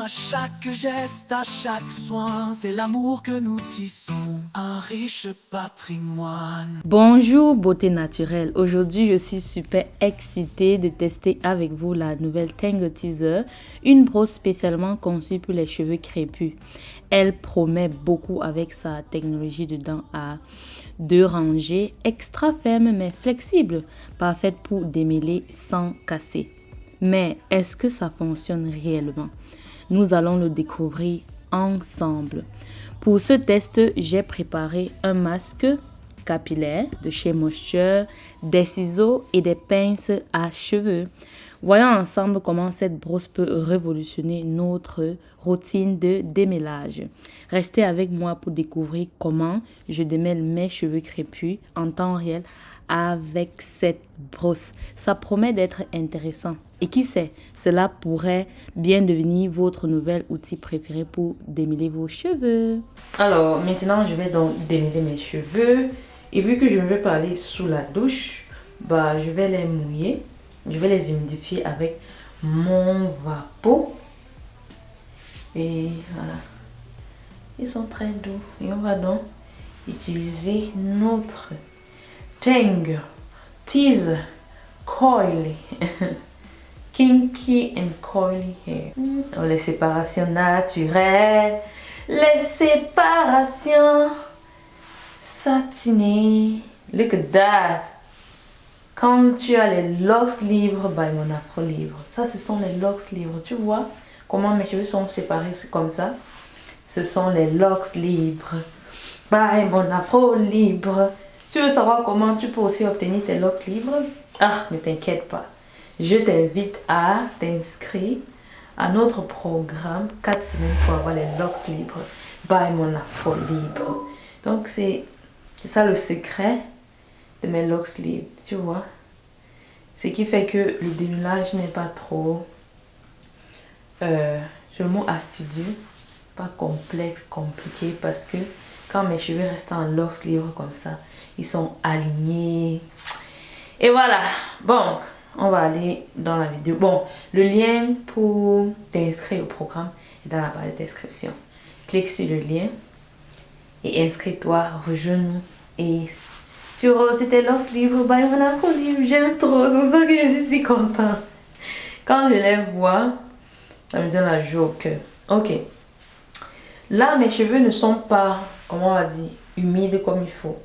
à chaque geste, à chaque soin, c'est l'amour que nous tissons, un riche patrimoine. Bonjour beauté naturelle, aujourd'hui je suis super excitée de tester avec vous la nouvelle Tangle Teezer, une brosse spécialement conçue pour les cheveux crépus. Elle promet beaucoup avec sa technologie de dents à 2 rangées, extra ferme mais flexible, parfaite pour démêler sans casser. Mais est-ce que ça fonctionne réellement? Nous allons le découvrir ensemble. Pour ce test, j'ai préparé un masque capillaire de chez Moisture, des ciseaux et des pinces à cheveux. Voyons ensemble comment cette brosse peut révolutionner notre routine de démêlage. Restez avec moi pour découvrir comment je démêle mes cheveux crépus en temps réel avec cette brosse. Ça promet d'être intéressant. Et qui sait, cela pourrait bien devenir votre nouvel outil préféré pour démêler vos cheveux. Alors, maintenant, je vais donc démêler mes cheveux. Et vu que je ne vais pas aller sous la douche, je vais les mouiller. Je vais les humidifier avec mon vapeau. Et voilà. Ils sont très doux. Et on va donc utiliser notre Tangle Teezer Coily Kinky and Coily Hair. Les séparations naturelles. Les séparations satinées. Look at that. Quand tu as les locks libres, mon afro libre. Ça, ce sont les locks libres. Tu vois comment mes cheveux sont séparés comme ça? Ce sont les locks libres. Mon afro libre. Tu veux savoir comment tu peux aussi obtenir tes locks libres? Ah, ne t'inquiète pas. Je t'invite à t'inscrire à notre programme 4 semaines pour avoir les locks libres. Mon afro libre. Donc, c'est ça le secret de mes locks libres, tu vois. Ce qui fait que le démêlage n'est pas trop le mot astucieux, pas complexe, compliqué, parce que quand mes cheveux restent en locks libres comme ça, ils sont alignés. Et voilà. Bon, on va aller dans la vidéo. Bon, le lien pour t'inscrire au programme est dans la barre de description. Clique sur le lien et inscris-toi, rejoins-nous et tu auras aussi tes locks libres. Mon afro libre, j'aime trop, c'est pour ça que je suis si contente. Quand je les vois, ça me donne la joie au cœur. Ok. Là, mes cheveux ne sont pas, comment on va dire, humides comme il faut.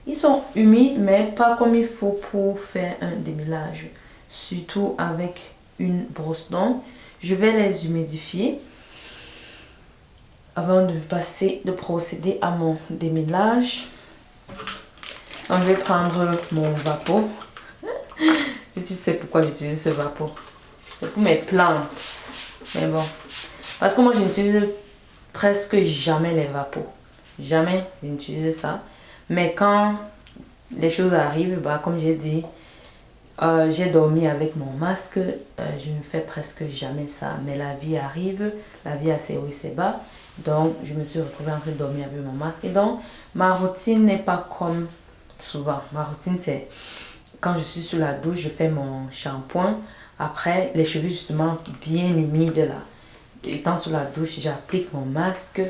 Ils sont humides, mais pas comme il faut pour faire un démêlage. Surtout avec une brosse. Donc, je vais les humidifier avant de procéder à mon démêlage. Donc, je vais prendre mon vapeau. Si tu sais pourquoi j'utilise ce vapeau. C'est pour mes plantes. Mais bon. Parce que moi, je n'utilise presque jamais les vapeaux. Jamais je n'utilise ça. Mais quand les choses arrivent, comme j'ai dit, j'ai dormi avec mon masque. Je ne fais presque jamais ça. Mais la vie arrive. La vie a ses hauts et ses bas. Donc, je me suis retrouvée en train de dormir avec mon masque. Et donc, ma routine n'est pas comme souvent. Ma routine, c'est quand je suis sous la douche, je fais mon shampoing. Après, les cheveux justement bien humides là. Étant sous la douche, j'applique mon masque.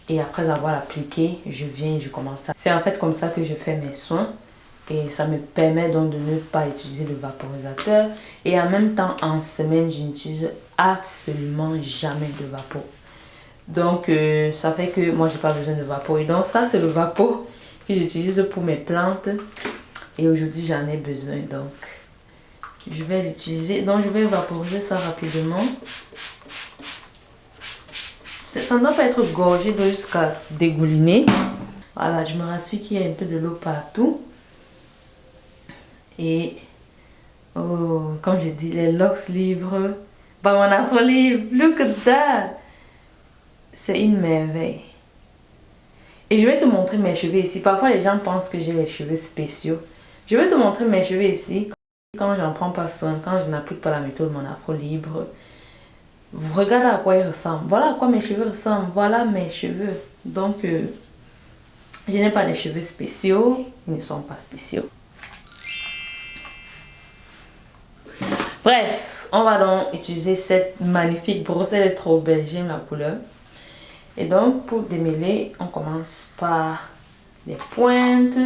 Et après avoir appliqué, je viens et je commence à... C'est en fait comme ça que je fais mes soins. Et ça me permet donc de ne pas utiliser le vaporisateur. Et en même temps, en semaine, je n'utilise absolument jamais de vapeau. Donc, ça fait que moi, j'ai pas besoin de vapeau. Et donc, ça, c'est le vapeau que j'utilise pour mes plantes. Et aujourd'hui, j'en ai besoin. Donc, je vais l'utiliser. Donc, je vais vaporiser ça rapidement. Ça ne doit pas être gorgé jusqu'à dégouliner. Voilà, je me rassure qu'il y a un peu de l'eau partout. Et, comme je dis, les locks libres. Mon afro libre, look at that. C'est une merveille. Et je vais te montrer mes cheveux ici. Parfois, les gens pensent que j'ai les cheveux spéciaux. Je vais te montrer mes cheveux ici. Quand j'en prends pas soin, quand je n'applique pas la méthode mon afro libre. Regarde à quoi ils ressemblent. Voilà à quoi mes cheveux ressemblent. Voilà mes cheveux. Donc, je n'ai pas de cheveux spéciaux. Ils ne sont pas spéciaux. Bref, On va donc utiliser cette magnifique brosse. Elle est trop belle, j'aime la couleur. Et donc pour démêler, on commence par les pointes.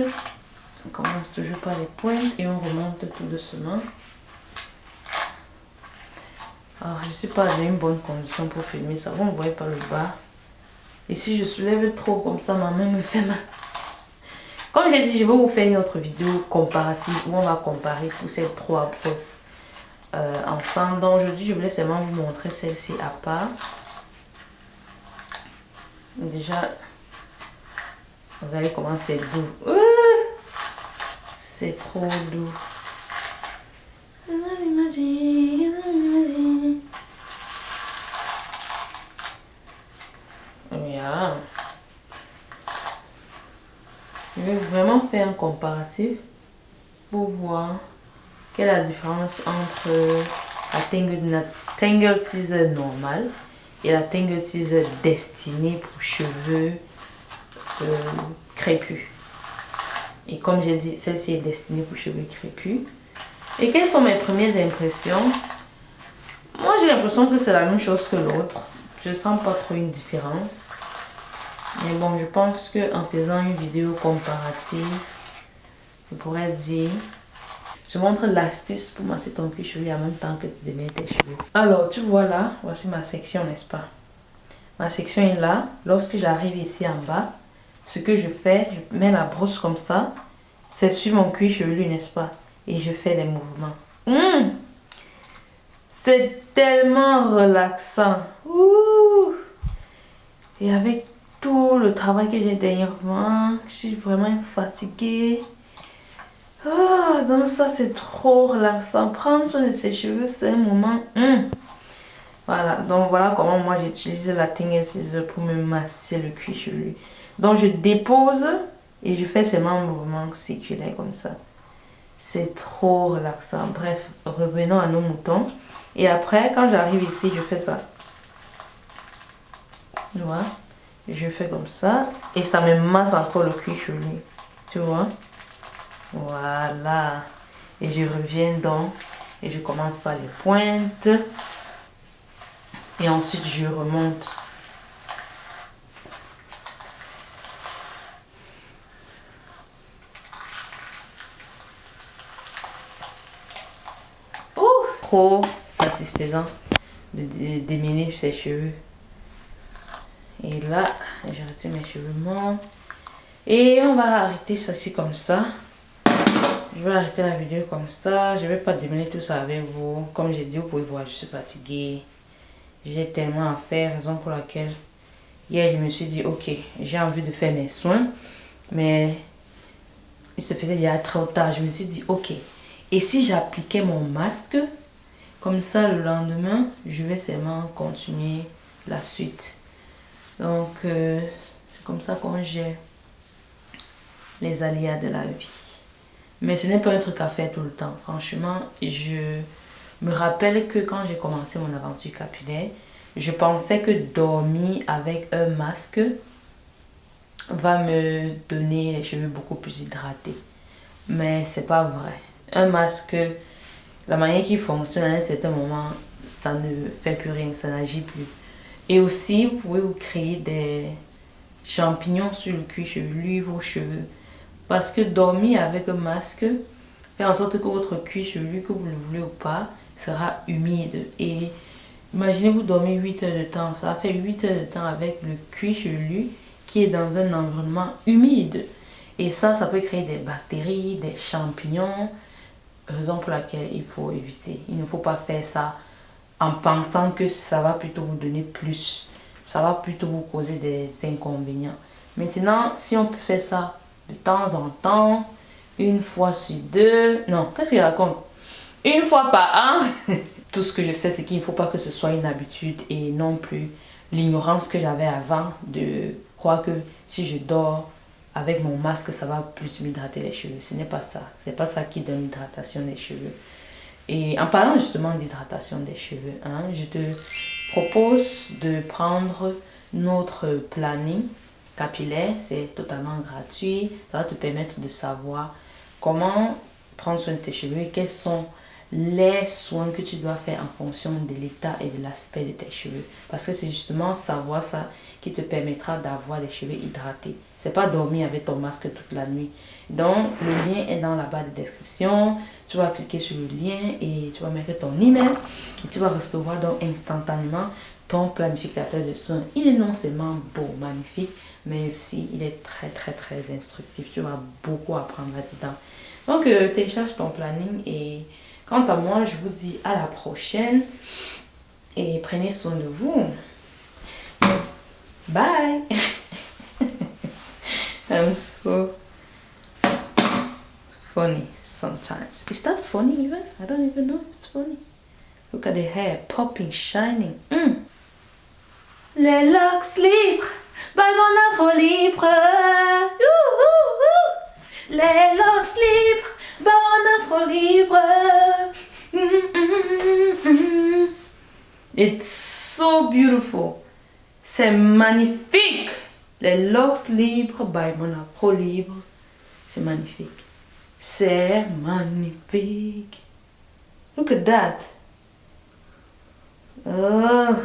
On commence toujours par les pointes et on remonte tout doucement. Alors, je ne suis pas dans une bonne condition pour filmer ça. Vous ne voyez pas le bas. Et si je soulève trop comme ça, ma main me fait mal. Comme j'ai dit, je vais vous faire une autre vidéo comparative où on va comparer tous ces trois brosses ensemble. Donc aujourd'hui, je voulais seulement vous montrer celle-ci à part. Déjà, regardez comment c'est doux. C'est trop doux. Yeah. Je vais vraiment faire un comparatif pour voir quelle est la différence entre la Tangle Teezer normale et la Tangle Teezer destinée pour cheveux crépus. Et comme j'ai dit, celle-ci est destinée pour cheveux crépus. Et quelles sont mes premières impressions? Moi, j'ai l'impression que c'est la même chose que l'autre. Je sens pas trop une différence. Mais bon, je pense qu'en faisant une vidéo comparative, je pourrais dire... Je montre l'astuce pour masser ton cuir chevelu en même temps que tu démêles tes cheveux. Alors, tu vois là, voici ma section, n'est-ce pas? Ma section est là. Lorsque j'arrive ici en bas, ce que je fais, je mets la brosse comme ça. C'est sur mon cuir chevelu, n'est-ce pas? Et je fais les mouvements. C'est tellement relaxant. Ouh. Et avec tout le travail que j'ai dernièrement, je suis vraiment fatiguée. Donc ça, c'est trop relaxant. Prendre soin de ses cheveux, c'est un moment. Voilà, donc voilà comment moi j'utilise la Tangle Teezer pour me masser le cuir chevelu. Donc je dépose et je fais seulement un mouvement circulaire comme ça. C'est trop relaxant. Bref, revenons à nos moutons. Et après, quand j'arrive ici, je fais ça. Tu vois? Je fais comme ça. Et ça me masse encore le cuir chevelu. Tu vois? Voilà. Et je reviens donc. Et je commence par les pointes. Et ensuite, je remonte. Trop satisfaisant de démêler ses cheveux. Et là, je retire mes cheveux morts. Et on va arrêter ceci comme ça. Je vais arrêter la vidéo comme ça. Je vais pas démêler tout ça avec vous. Comme j'ai dit, vous pouvez voir, je suis fatiguée. J'ai tellement à faire, raison pour laquelle hier je me suis dit, ok, j'ai envie de faire mes soins. Mais il se faisait déjà trop tard. Je me suis dit, ok. Et si j'appliquais mon masque, comme ça le lendemain, je vais seulement continuer la suite. Donc, c'est comme ça qu'on gère les aléas de la vie. Mais ce n'est pas un truc à faire tout le temps. Franchement, je me rappelle que quand j'ai commencé mon aventure capillaire, je pensais que dormir avec un masque va me donner les cheveux beaucoup plus hydratés. Mais c'est pas vrai. Un masque, la manière qu'il fonctionne à un certain moment, ça ne fait plus rien, ça n'agit plus. Et aussi, vous pouvez vous créer des champignons sur le cuir chevelu, vos cheveux. Parce que dormir avec un masque fait en sorte que votre cuir chevelu, que vous le voulez ou pas, sera humide. Et imaginez vous dormir 8 heures de temps. Ça va faire 8 heures de temps avec le cuir chevelu qui est dans un environnement humide. Et ça peut créer des bactéries, des champignons. Raison pour laquelle il faut éviter. Il ne faut pas faire ça en pensant que ça va plutôt vous donner plus. Ça va plutôt vous causer des inconvénients. Maintenant, si on peut faire ça de temps en temps, une fois sur deux, non, qu'est-ce qu'il raconte? Une fois par an. Tout ce que je sais, c'est qu'il ne faut pas que ce soit une habitude et non plus l'ignorance que j'avais avant de croire que si je dors avec mon masque, ça va plus m'hydrater les cheveux. Ce n'est pas ça. C'est pas ça qui donne l'hydratation des cheveux. Et en parlant justement d'hydratation des cheveux, je te propose de prendre notre planning capillaire. C'est totalement gratuit. Ça va te permettre de savoir comment prendre soin de tes cheveux et quelles sont les soins que tu dois faire en fonction de l'état et de l'aspect de tes cheveux. Parce que c'est justement savoir ça qui te permettra d'avoir des cheveux hydratés. C'est pas dormir avec ton masque toute la nuit. Donc, le lien est dans la barre de description. Tu vas cliquer sur le lien et tu vas mettre ton email. Et tu vas recevoir donc instantanément ton planificateur de soins. Il est non seulement beau, magnifique, mais aussi il est très instructif. Tu vas beaucoup apprendre là-dedans. Donc, télécharge ton planning et quant à moi, je vous dis à la prochaine et prenez soin de vous. Bye! I'm so funny sometimes. Is that funny even? I don't even know if it's funny. Look at the hair popping, shining. Les locks libres, by mon afro libre. Les locks libres, by mon afro libre. It's so beautiful. C'est magnifique. Les locks libres by mon afro libre. C'est magnifique. C'est magnifique. Look at that. Oh.